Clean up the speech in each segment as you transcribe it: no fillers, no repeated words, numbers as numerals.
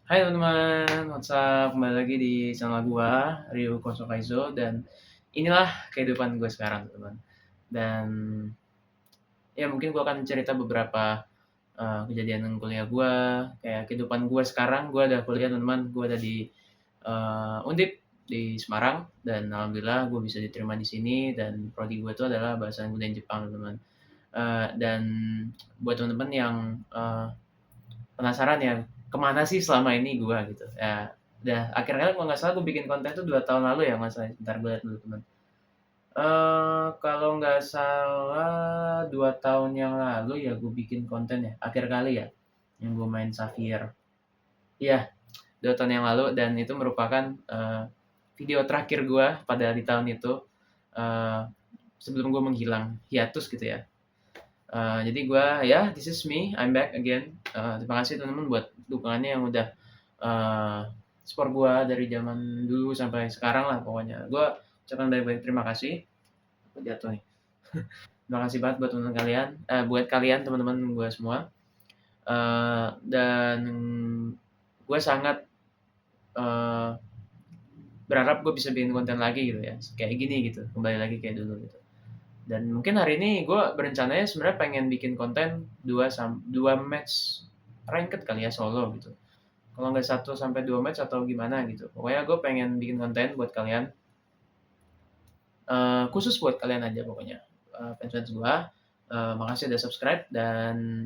Hai teman-teman, what's up? Kembali lagi di channel gua, Ryu Kosokaizo, dan inilah kehidupan gue sekarang, teman. Dan ya mungkin gua akan cerita beberapa kejadian kuliah gua, kayak kehidupan gua sekarang. Gua ada kuliah, teman-teman. Gua ada di Undip di Semarang, dan alhamdulillah gue bisa diterima di sini. Dan prodi gue itu adalah bahasa Inggris dan Jepang, teman-teman. Dan buat teman-teman yang penasaran ya, kemana sih selama ini gua gitu. Ya, udah akhirnya kalau nggak salah gue bikin konten tuh 2 tahun lalu ya, Mas, bentar gue lihat dulu, teman. Kalau nggak salah 2 tahun yang lalu ya gue bikin konten ya, akhir kali ya, yang gue main Xavier. Iya, 2 tahun yang lalu, dan itu merupakan, video terakhir gua pada di tahun itu, eee, sebelum gue menghilang, hiatus gitu ya. Jadi gue ya, this is me, I'm back again. Terima kasih teman-teman buat dukungannya yang udah uh, support gue dari zaman dulu sampai sekarang lah pokoknya. Gue ucapkan baik-baik terima kasih. Aku jatuh nih. Terima kasih banget buat teman-teman kalian, buat kalian teman-teman gue semua. Dan gue sangat uh, berharap gue bisa bikin konten lagi gitu ya, kayak gini gitu, kembali lagi kayak dulu gitu. Dan mungkin hari ini gue berencananya sebenarnya pengen bikin konten 2 match ranked kali ya, solo gitu. Kalau nggak 1 sampai 2 match atau gimana gitu. Pokoknya gue pengen bikin konten buat kalian, khusus buat kalian aja pokoknya, fans-fans gue. Makasih udah subscribe, dan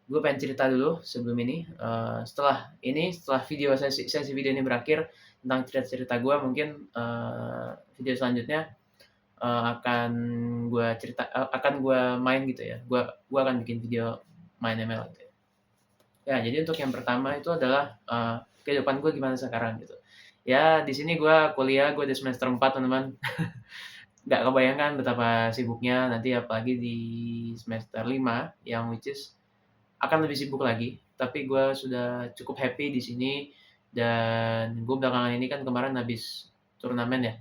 gue pengen cerita dulu sebelum ini. Setelah sesi video ini berakhir tentang cerita-cerita gue, mungkin video selanjutnya akan akan gue main gitu ya. Gue akan bikin video main ML gitu ya. Ya, jadi untuk yang pertama itu adalah kehidupan gue gimana sekarang gitu. Ya, di sini gue kuliah, gue di semester 4 teman-teman. Nggak kebayangkan betapa sibuknya nanti, apalagi di semester 5 yang which is akan lebih sibuk lagi. Tapi gue sudah cukup happy di sini, dan gue belakangan ini kan kemarin habis turnamen ya.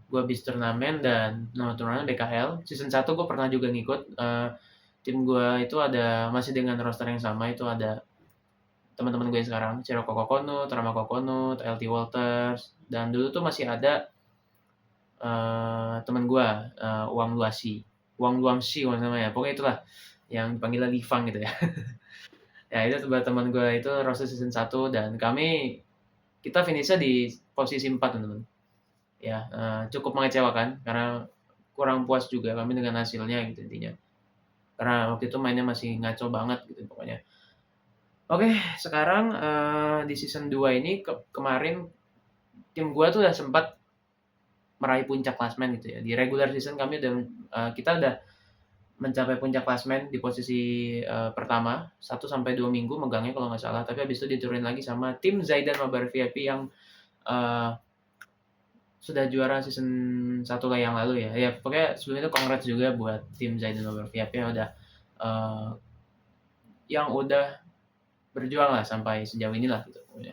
Gue habis turnamen, dan turnamen BKL season 1 gue pernah juga ngikut. Tim gue itu masih dengan roster yang sama, itu ada teman-teman gue yang sekarang, Chiroko Kokonut, Rama Kokonut, LT Walters, dan dulu tuh masih ada teman gue, Wang Luamsi namanya, pokoknya itulah yang dipanggilnya Livang gitu ya. Ya itu buat teman gue itu roster season 1, dan kita finishnya di posisi 4 teman-teman. Ya, cukup mengecewakan karena kurang puas juga kami dengan hasilnya gitu intinya. Karena waktu itu mainnya masih ngaco banget gitu pokoknya. Oke, sekarang di season 2 ini kemarin tim gua tuh udah sempat meraih puncak klasmen gitu ya. Di regular season kita udah mencapai puncak klasmen di posisi pertama 1 sampai 2 minggu megangnya kalau nggak salah. Tapi habis itu diturunin lagi sama tim Zaidan Mabar VIP yang sudah juara season 1 lah yang lalu ya. Ya pokoknya sebelum itu congrats juga buat tim Zaidan Mabar VIP yang udah berjuang lah sampai sejauh ini lah gitu pokoknya.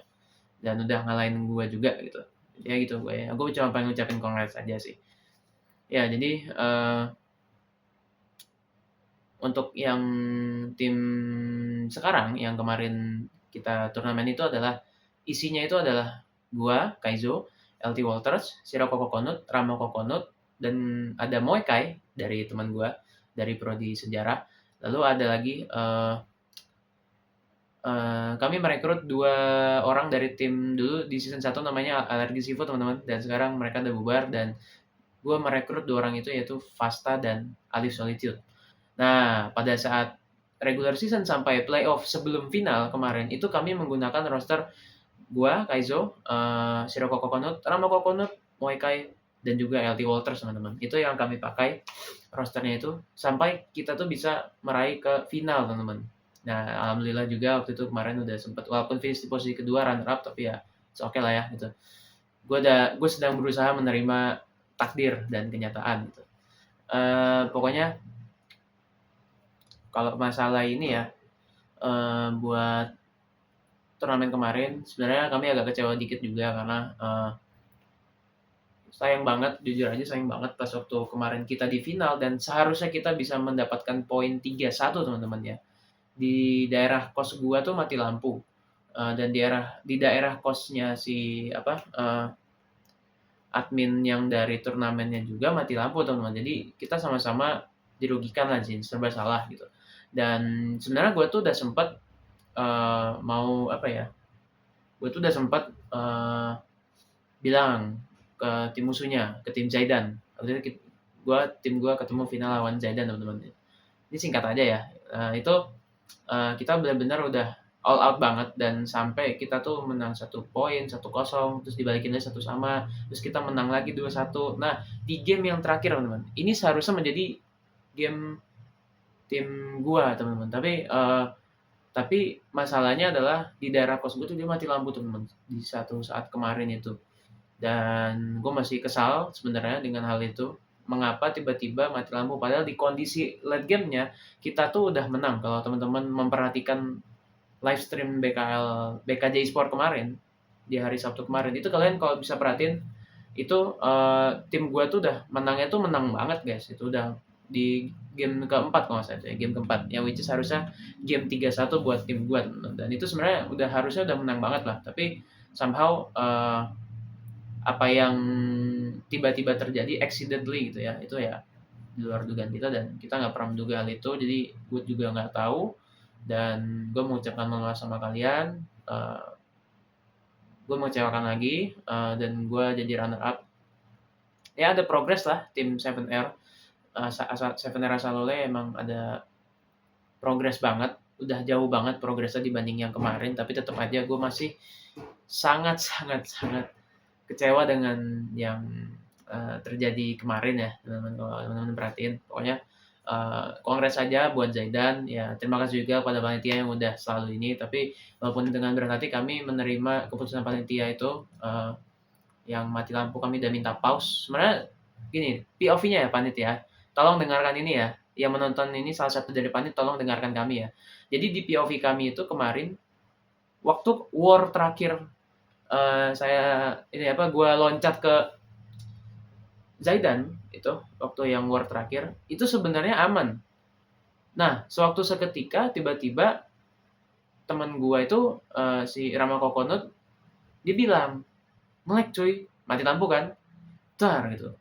Dan udah ngalahin gue juga gitu. Ya gitu gue ya. Gue cuma pengen ngucapin congrats aja sih. Ya jadi untuk yang tim sekarang yang kemarin kita turnamen itu adalah isinya itu adalah gua, Kaizo, LT Walters, Shiroko Kokonut, Rama Kokonut, dan ada Moekai dari teman gua dari prodi sejarah. Lalu ada lagi kami merekrut 2 orang dari tim dulu di season 1 namanya Alergi Seafood teman-teman, dan sekarang mereka udah bubar, dan gue merekrut 2 orang itu yaitu Fasta dan Alif Solitude. Nah, pada saat regular season sampai playoff sebelum final kemarin itu kami menggunakan roster gua, Kaizo, Shiroko Kokonut, Rama Kokonut, Moekai, dan juga LT Walters teman-teman. Itu yang kami pakai rosternya itu sampai kita tuh bisa meraih ke final teman-teman. Nah, alhamdulillah juga waktu itu kemarin udah sempat, walaupun finish di posisi kedua runner up, tapi ya oke lah ya gitu. Gue sedang berusaha menerima takdir dan kenyataan gitu. Pokoknya kalau masalah ini ya, buat turnamen kemarin sebenarnya kami agak kecewa dikit juga karena sayang banget, jujur aja sayang banget pas waktu kemarin kita di final, dan seharusnya kita bisa mendapatkan poin 3-1 teman-teman ya. Di daerah kos gua tuh mati lampu. dan di daerah kosnya si admin yang dari turnamennya juga mati lampu teman-teman. Jadi kita sama-sama dirugikan lah sih, serba salah gitu. Dan sebenarnya gue tuh udah sempat mau apa ya? Gue tuh udah sempat bilang ke tim musuhnya, ke tim Zaidan. Waktu itu tim gue ketemu final lawan Zaidan teman-teman. Ini singkat aja ya. Itu kita benar-benar udah all out banget dan sampai kita tuh menang 1 poin, 1-0, terus dibalikin lagi 1-1, terus kita menang lagi 2-1. Nah, di game yang terakhir teman-teman, ini seharusnya menjadi game tim gua teman-teman. Tapi masalahnya adalah di daerah kos gue tuh dia mati lampu teman-teman di satu saat kemarin itu. Dan gue masih kesal sebenarnya dengan hal itu. Mengapa tiba-tiba mati lampu padahal di kondisi late game-nya kita tuh udah menang. Kalau teman-teman memperhatikan live stream BKJ Sport kemarin di hari Sabtu kemarin itu kalian kalau bisa perhatiin itu tim gua tuh udah menangnya tuh menang banget guys. Itu udah di game keempat kalau nggak salah ya, game keempat yang which is harusnya game 3-1 buat tim gua dan itu sebenarnya harusnya udah menang banget lah, tapi somehow apa yang tiba-tiba terjadi accidentally gitu ya, itu ya di luar dugaan kita dan kita nggak pernah menduga hal itu, jadi gue juga nggak tahu dan gue mengucapkan mohon maaf sama kalian. Gue mengecewakan lagi dan gue jadi runner up. Ya ada progres lah tim 7R. 7R Asalole emang ada progres banget, udah jauh banget progresnya dibanding yang kemarin, tapi tetap aja gue masih sangat sangat sangat kecewa dengan yang terjadi kemarin ya teman-teman. Kalau teman-teman perhatiin pokoknya kongres saja buat Zaidan ya, terima kasih juga pada panitia yang udah selalu ini, tapi walaupun dengan berat hati kami menerima keputusan panitia itu yang mati lampu, kami udah minta pause. Sebenarnya gini, POV-nya ya panitia, tolong dengarkan ini ya, yang menonton ini salah satu dari panitia, tolong dengarkan kami ya. Jadi di POV kami itu kemarin waktu war terakhir gue loncat ke Zaidan itu waktu yang war terakhir itu sebenarnya aman. Nah, sewaktu seketika tiba-tiba teman gua itu si Rama Kokonut dia bilang, "Melek cuy, mati lampu kan?" Dar gitu.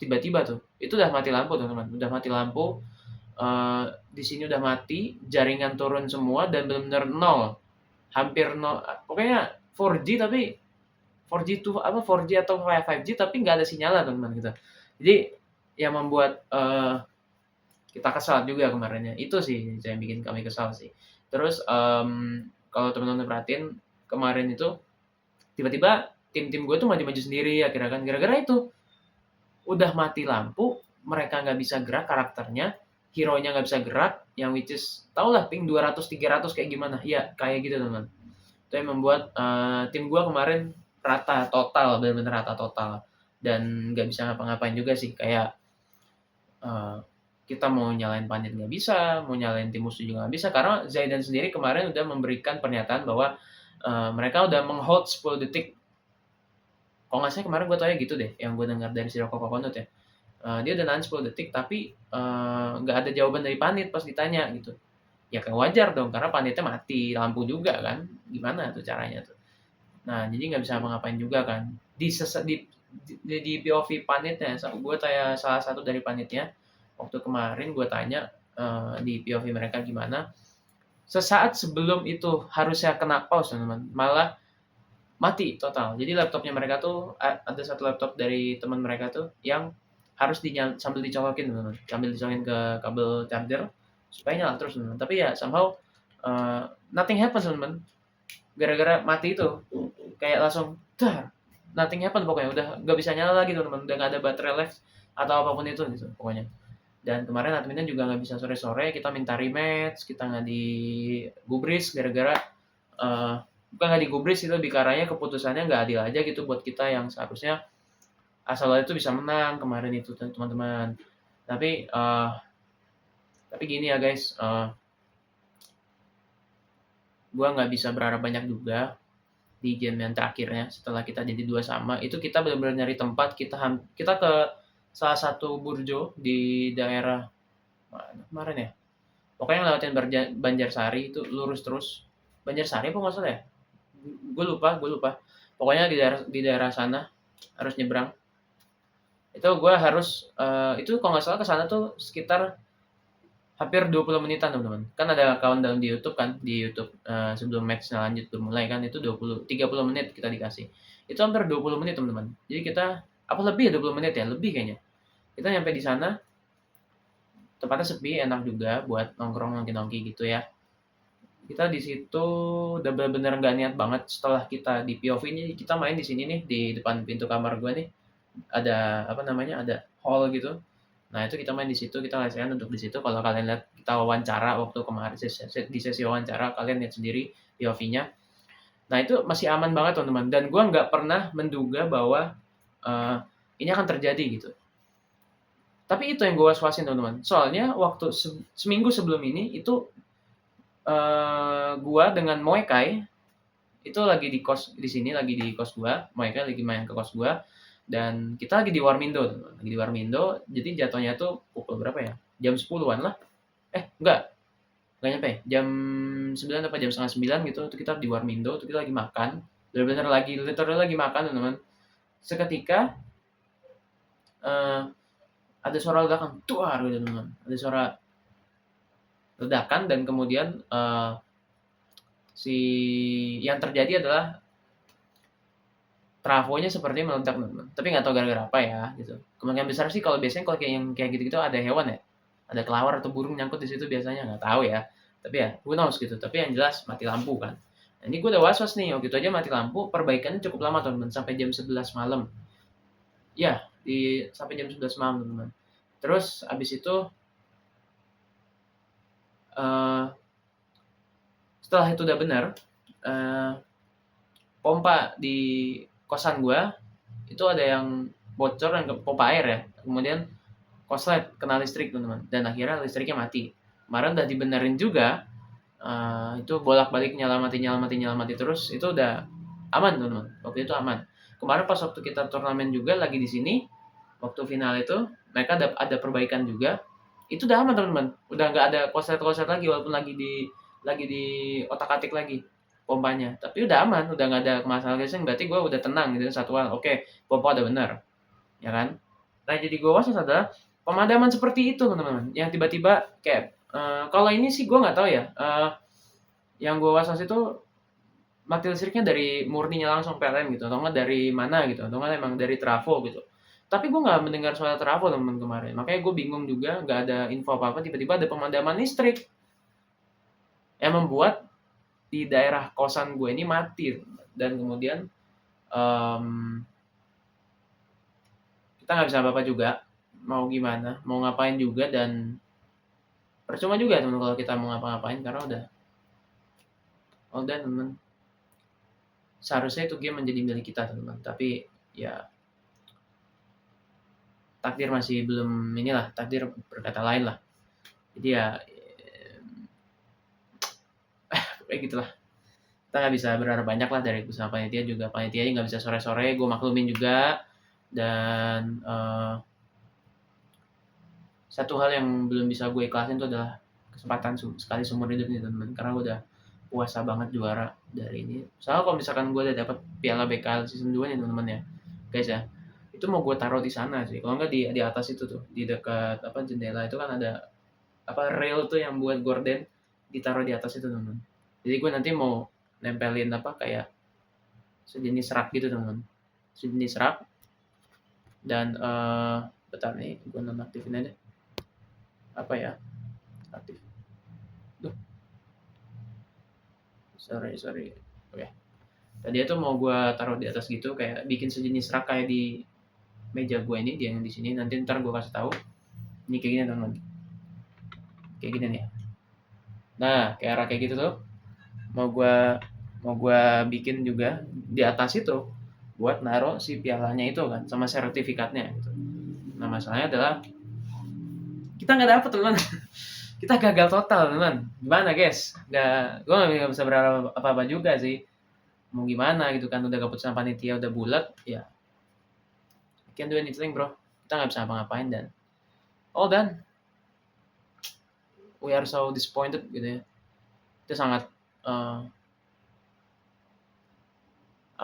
Tiba-tiba tuh, itu udah mati lampu teman-teman, udah mati lampu. Di sini udah mati, jaringan turun semua dan benar-benar nol. Hampir nol. Pokoknya 4G tapi 4G tuh 4G atau 5G tapi nggak ada sinyal teman-teman gitu. Jadi yang membuat kita kesal juga kemarinnya. Itu sih yang bikin kami kesal sih. Terus kalau teman-teman perhatiin kemarin itu tiba-tiba tim-tim gue tuh maju-maju sendiri akhirnya kan gara-gara itu. Udah mati lampu, mereka nggak bisa gerak karakternya, hero-nya nggak bisa gerak, yang which is tau lah ping 200-300 kayak gimana. Ya kayak gitu teman-teman. Itu yang membuat tim gue kemarin rata total, benar-benar rata total. Dan nggak bisa ngapa-ngapain juga sih, kayak kita mau nyalain Pandit nggak bisa, mau nyalain tim musuh juga nggak bisa, karena Zaidan sendiri kemarin udah memberikan pernyataan bahwa mereka udah menghold 10 detik. Kalau nggak salah kemarin gue tau ya gitu deh, yang gue dengar dari si Roko Kokonut ya. Dia udah nahan 10 detik, tapi nggak ada jawaban dari Pandit pas ditanya gitu. Ya kan wajar dong, karena Panditnya mati lampu juga kan, gimana tuh caranya tuh. Nah, jadi nggak bisa ngapain juga kan. Di POV panitnya, gue tanya salah satu dari panitnya, waktu kemarin gue tanya di POV mereka gimana. Sesaat sebelum itu harusnya kena pause teman-teman, malah mati total. Jadi laptopnya mereka tuh ada satu laptop dari teman mereka tuh yang harus sambil dicolokin teman-teman, sambil dicolokin ke kabel charger supaya nyala terus teman-teman. Tapi ya somehow nothing happens teman-teman. Gara-gara mati itu kayak langsung nothing happen pokoknya, udah nggak bisa nyala lagi teman-teman, udah nggak ada baterai life atau apapun itu gitu pokoknya. Dan kemarin adminnya juga nggak bisa sore-sore, kita minta rematch, kita nggak digubris gara-gara bukan nggak digubris, itu lebih karanya keputusannya nggak adil aja gitu buat kita yang seharusnya asal itu bisa menang kemarin itu teman-teman. Tapi gini ya guys, gue nggak bisa berharap banyak juga di game yang terakhirnya. Setelah kita jadi 2-2, itu kita benar-benar nyari tempat, kita ke salah satu burjo di daerah mana kemarin ya, pokoknya lewatin Banjarsari, itu lurus terus Banjarsari apa nggak salah ya? Gue lupa. Pokoknya di daerah sana harus nyebrang. Itu gue harus itu kalau nggak salah ke sana tuh sekitar hampir 20 menitan teman-teman. Kan ada countdown di YouTube kan, di YouTube sebelum match-nya lanjut bermulai kan itu 30 menit kita dikasih. Itu hampir 20 menit teman-teman. Jadi kita apa lebih ya 20 menit ya, lebih kayaknya. Kita nyampe di sana tempatnya sepi, enak juga buat nongkrong nongki-nongki gitu ya. Kita di situ udah bener-bener nggak niat banget setelah kita di POV-nya kita main di sini nih di depan pintu kamar gue nih ada apa namanya ada hall gitu. Nah itu kita main di situ kita lesehan untuk di situ. Kalau kalian lihat kita wawancara waktu kemarin di sesi wawancara kalian lihat sendiri POV-nya. Nah itu masih aman banget teman-teman dan gue nggak pernah menduga bahwa ini akan terjadi gitu. Tapi itu yang gue was-wasin teman-teman. Soalnya waktu seminggu sebelum ini itu gua dengan Moekai itu lagi di kos di sini lagi di kos gua, Moekai lagi main ke kos gua dan kita lagi di Warmindo, teman. Lagi di Warmindo. Jadi jatuhnya tuh pukul berapa ya? Jam 10-an lah. Enggak nyampe. Jam 9 apa jam setengah 9 gitu. Itu kita di Warmindo, itu kita lagi makan. Benar-benar lagi literally lagi makan, teman-teman. Seketika ada suara ledakan, duar gitu, teman-teman. Ada suara ledakan dan kemudian yang terjadi adalah trafonya sepertinya meledak teman-teman. Tapi nggak tahu gara-gara apa ya gitu. Kemungkinan besar sih kalau biasanya kalau kayak gitu-gitu ada hewan ya, ada kelawar atau burung nyangkut di situ biasanya nggak tahu ya. Tapi ya who knows gitu. Tapi yang jelas mati lampu kan. Nah, ini gue udah was-was nih waktu itu aja mati lampu. Perbaikannya cukup lama teman-teman sampai jam 11 malam. Ya sampai jam 11 malam teman-teman. Terus abis itu setelah itu udah benar pompa di kosan gue itu ada yang bocor dan pompa air ya. Kemudian konslet kena listrik teman-teman dan akhirnya listriknya mati. Kemarin udah dibenerin juga itu bolak-balik nyalamati terus itu udah aman teman-teman. Waktu itu aman. Kemarin pas waktu kita turnamen juga lagi di sini waktu final itu mereka ada perbaikan juga. Itu udah aman teman-teman. Udah nggak ada konslet lagi walaupun lagi di otak-atik lagi pompanya. Tapi udah aman, udah nggak ada masalah gasing. Berarti gue udah tenang gitu satu hal. Oke, pompa udah benar, ya kan? Nah jadi gue was adalah pemadaman seperti itu teman-teman. Yang tiba-tiba kayak kalau ini sih gue nggak tahu ya. Yang gue was itu mati listriknya dari murninya langsung PLN gitu, atau nggak dari mana gitu, atau nggak emang dari trafo gitu. Tapi gue nggak mendengar suara trafo teman kemarin, makanya gue bingung juga, nggak ada info apa-apa. Tiba-tiba ada pemadaman listrik yang membuat di daerah kosan gue ini mati dan kemudian kita nggak bisa apa-apa juga mau gimana mau ngapain juga dan percuma juga teman kalau kita mau ngapa-ngapain karena udah teman seharusnya itu game menjadi milik kita teman tapi ya takdir masih belum inilah takdir berkata lain lah jadi ya kayak gitulah kita nggak bisa berharap banyak lah dari usaha panitia juga panitianya nggak bisa sore-sore gue maklumin juga dan satu hal yang belum bisa gue ikhlasin itu adalah kesempatan sekali seumur hidup nih teman-teman karena gue udah puasa banget juara dari ini soalnya kalau misalkan gue udah dapat piala BKL season 2 nih teman-teman ya guys ya itu mau gue taruh di sana sih kalau nggak di atas itu tuh di dekat apa jendela itu kan ada apa rail tuh yang buat gorden ditaruh di atas itu teman-teman jadi gue nanti mau nempelin apa kayak sejenis rak gitu teman-teman sejenis rak dan bentar nih gue nonaktifin aja apa ya aktif duh sorry oke tadi itu mau gue taruh di atas gitu kayak bikin sejenis rak kayak di meja gue ini dia yang di sini nanti ntar gue kasih tahu ini kayak gini teman-teman kayak gini nih nah kayak rak kayak gitu tuh mau gue bikin juga di atas itu buat naruh si pialanya itu kan sama sertifikatnya gitu. Nah masalahnya adalah kita nggak dapet teman kita gagal total teman gimana guys gue nggak bisa berharap apa-apa juga sih mau gimana gitu kan udah keputusan panitia udah bulat ya can't do anything bro kita nggak bisa apa-ngapain dan all done we are so disappointed gitu ya itu sangat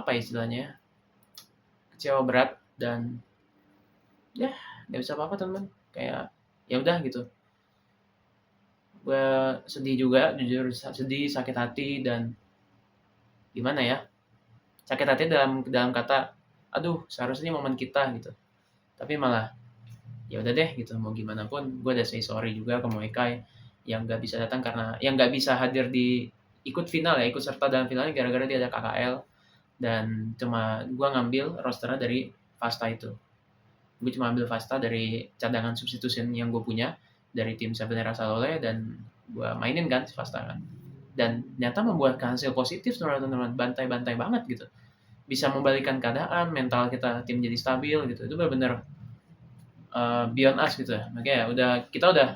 apa ya istilahnya, kecewa berat dan ya nggak bisa apa-apa teman, kayak ya udah gitu. Gue sedih juga, jujur sedih, sakit hati, dan gimana ya, sakit hati dalam dalam kata, aduh seharusnya momen kita gitu. Tapi malah ya udah deh gitu, mau gimana pun gue udah say sorry juga ke Moekai yang nggak bisa datang karena yang nggak bisa hadir di ikut final ya, ikut serta dalam finalnya gara-gara dia ada KKL, dan cuma gue ngambil rosternya dari Fasta itu. Gue cuma ambil Fasta dari cadangan substitution yang gue punya dari tim Sabanera Salole, dan gue mainin kan si Fasta kan. Dan ternyata membuahkan hasil positif teman-teman, bantai-bantai banget gitu. Bisa membalikkan keadaan, mental kita tim jadi stabil gitu. Itu benar-benar beyond us gitu ya. Makanya kita udah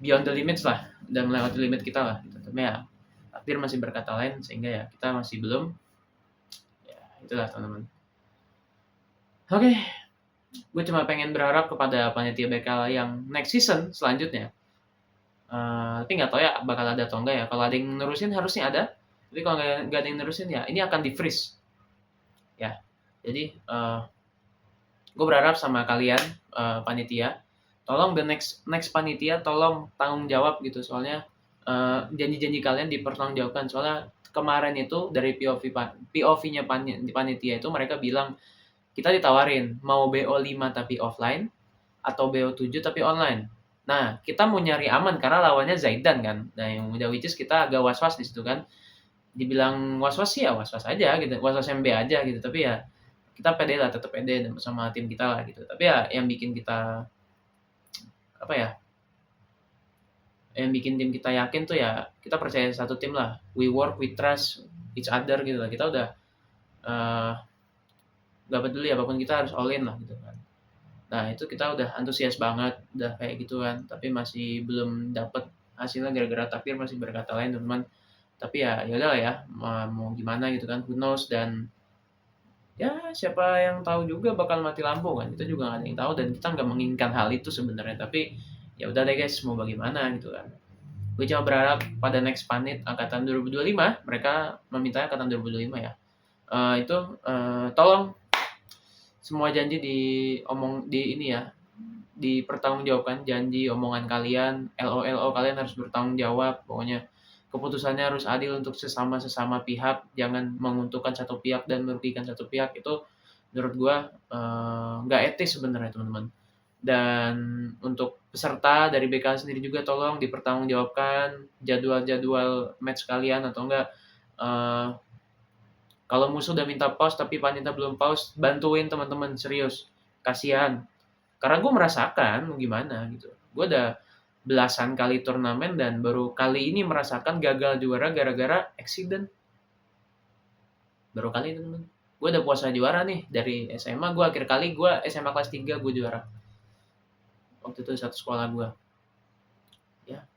beyond the limits lah, udah melewati limit kita lah gitu. Tapi ya takdir masih berkata lain, sehingga ya kita masih belum, ya itulah teman-teman. Oke, gue cuma pengen berharap kepada panitia BKL yang next season selanjutnya. Tapi nggak tahu ya bakal ada atau enggak ya. Kalau ada yang nerusin harusnya ada. Tapi kalau nggak ada yang nerusin ya ini akan di freeze. Ya, jadi gue berharap sama kalian panitia, tolong the next panitia tolong tanggung jawab gitu. Soalnya janji-janji kalian dipertanggungjawabkan. Soalnya kemarin itu dari POV-nya panitia itu mereka bilang kita ditawarin mau BO5 tapi offline atau BO7 tapi online. Nah, kita mau nyari aman karena lawannya Zaidan kan. Nah, yang udah which is kita agak was-was di situ kan. Dibilang was-was sih ya was-was aja gitu. Was-was MB aja gitu. Tapi ya kita pede lah, tetap pede sama tim kita lah gitu. Tapi ya yang bikin kita apa ya? Yang bikin tim kita yakin tuh ya kita percaya satu tim lah. We work, we trust each other gitu lah. Kita udah gak peduli apapun kita harus all in lah gitu kan. Nah itu kita udah antusias banget, udah kayak gitu kan, tapi masih belum dapet hasilnya gara-gara takdir masih berkata lain teman-teman. Tapi ya udah lah ya, mau gimana gitu kan, who knows, dan ya siapa yang tahu juga bakal mati lampu kan, kita juga nggak ada yang tahu dan kita nggak menginginkan hal itu sebenarnya. Tapi ya udah deh guys, mau bagaimana gitu kan. Gue cuma berharap pada next panit angkatan 2025 mereka meminta angkatan 2025 ya. Itu tolong semua janji di ini ya, dipertanggungjawabkan, janji omongan kalian, LO kalian harus bertanggung jawab. Pokoknya keputusannya harus adil untuk sesama pihak, jangan menguntungkan satu pihak dan merugikan satu pihak. Itu menurut gua nggak etis sebenarnya teman-teman. Dan untuk peserta dari BKL sendiri juga tolong dipertanggungjawabkan jadwal match kalian atau enggak. Kalau musuh udah minta pause tapi panitia belum pause, bantuin teman-teman, serius. Kasihan. Karena gue merasakan gimana gitu. Gue udah belasan kali turnamen dan baru kali ini merasakan gagal juara gara-gara accident. Baru kali teman-teman. Gue udah puasa juara nih dari SMA. Gue akhir kali gue SMA kelas 3 gue juara. Waktu itu satu sekolah gue. Ya.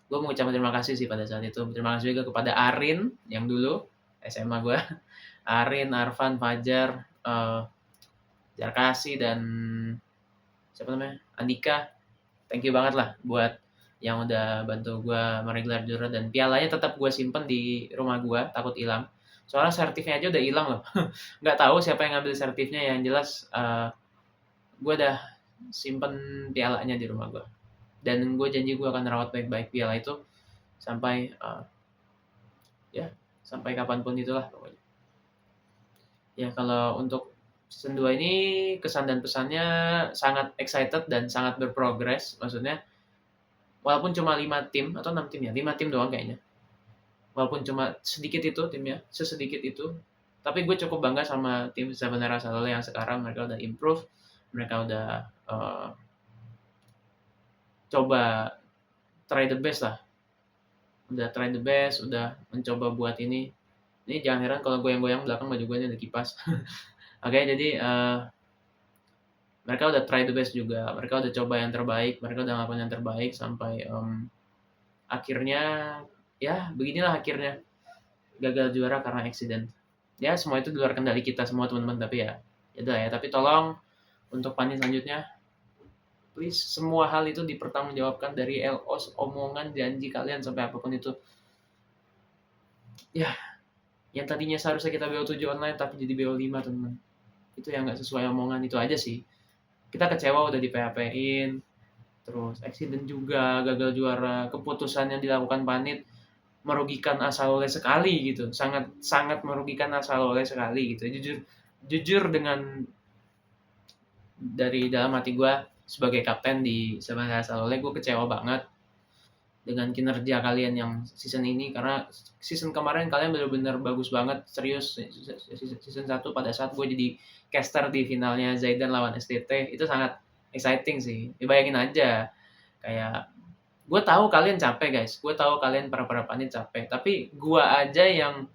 Gue mau ucapkan terima kasih sih pada saat itu. Terima kasih juga kepada Arin yang dulu SMA gue. Arin, Arfan, Fajar, Jarkasi, dan siapa namanya? Andika. Thank you banget lah buat yang udah bantu gue meraih gelar juara, dan pialanya tetap gue simpen di rumah gue, takut hilang. Soalnya sertifnya aja udah hilang loh. Nggak tahu siapa yang ngambil sertifnya, yang jelas gue udah simpen pialanya di rumah gue. Dan gue janji gue akan rawat baik-baik piala itu sampai sampai kapanpun itulah pokoknya. Ya kalau untuk season 2 ini kesan dan pesannya sangat excited dan sangat berprogres. Maksudnya walaupun cuma 5 tim atau 6 tim ya, 5 tim doang kayaknya. Walaupun cuma sedikit itu timnya, sesedikit itu, tapi gue cukup bangga sama tim Sabanera Salole yang sekarang. Mereka udah improve, mereka udah coba try the best lah. Udah try the best, udah mencoba buat ini. Ini jangan heran kalau goyang-goyang belakang baju gue ini ada kipas. Oke, jadi mereka udah try the best juga. Mereka udah coba yang terbaik, mereka udah ngelakuin yang terbaik sampai akhirnya ya beginilah akhirnya gagal juara karena accident. Ya semua itu di luar kendali kita semua teman-teman, tapi ya udah ya. Tapi tolong untuk panit selanjutnya, please semua hal itu dipertanggungjawabkan dari LOs, omongan, janji kalian sampai apapun itu. Ya Yang tadinya seharusnya kita BO7 online tapi jadi BO5 teman-teman. Itu yang nggak sesuai omongan, itu aja sih. Kita kecewa udah di PHP-in, terus accident juga, gagal juara, keputusan yang dilakukan Panit merugikan Asalole sekali gitu, sangat sangat merugikan Asalole sekali gitu. Jujur dengan dari dalam hati gue sebagai kapten di Seven Asalole, gue kecewa banget dengan kinerja kalian yang season ini, karena season kemarin kalian benar-benar bagus banget, serius. Season 1 pada saat gue jadi caster di finalnya Zaidan lawan STT itu sangat exciting sih. Dibayangin aja, kayak gue tahu kalian capek guys, gue tahu kalian para Panit capek, tapi gue aja yang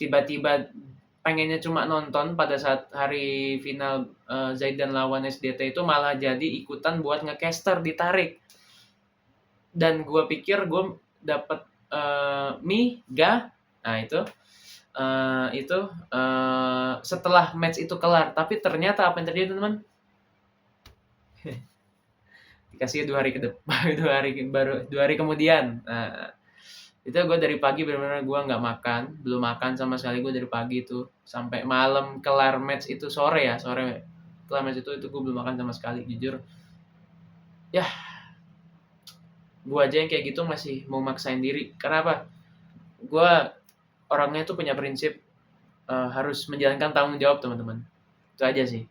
tiba-tiba pengennya cuma nonton pada saat hari final Zaidan lawan SDT itu malah jadi ikutan buat ngecaster, ditarik. Dan gue pikir gue dapet Ga, nah itu setelah match itu kelar, tapi ternyata apa yang terjadi teman-teman? Dikasih 2 hari ke depan, 2 hari kemudian. Nah, itu gue dari pagi benar-benar gue nggak makan, belum makan sama sekali gue dari pagi itu sampai malam kelar match itu, sore kelar match itu gue belum makan sama sekali, jujur. Ya, gue aja yang kayak gitu masih mau maksain diri. Karena apa? Gue orangnya tuh punya prinsip harus menjalankan tanggung jawab teman-teman. Itu aja sih.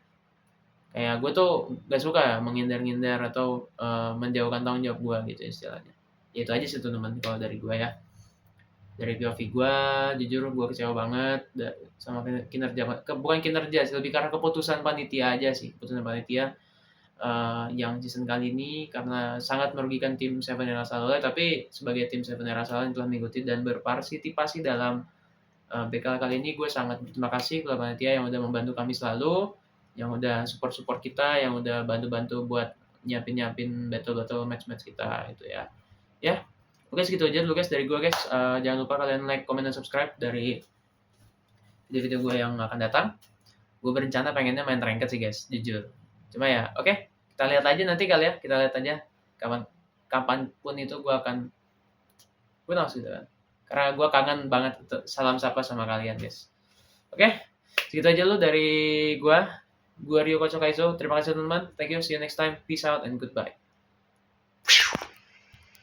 Kayak gue tuh gak suka ya menghindar-hindar atau menjauhkan tanggung jawab gue gitu istilahnya. Ya itu aja sih teman-teman kalau dari gue ya. Dari POV gue, jujur gue kecewa banget sama kinerja, bukan kinerja sih, lebih karena keputusan panitia aja sih. Keputusan panitia yang season kali ini karena sangat merugikan tim Seven Era Salole, tapi sebagai tim Seven Era Salole yang telah mengikuti dan berpartisipasi dalam BKL kali ini, gue sangat berterima kasih kepada panitia yang udah membantu kami selalu, yang udah support kita, yang udah bantu-bantu buat nyiapin battle match kita itu ya. Ya, oke segitu aja dulu guys dari gue guys. Jangan lupa kalian like, comment, dan subscribe dari video-video gue yang akan datang. Gue berencana pengennya main ranked sih guys, jujur. Cuma ya, oke, kita lihat aja nanti kali ya. Kita lihat aja kapanpun itu gue akan, gue gitu kan. Karena gue kangen banget salam sapa sama kalian guys. Oke, segitu aja lu dari gue. Gue Ryo Koco Kaizo. Terima kasih teman-teman. Thank you. See you next time. Peace out and goodbye.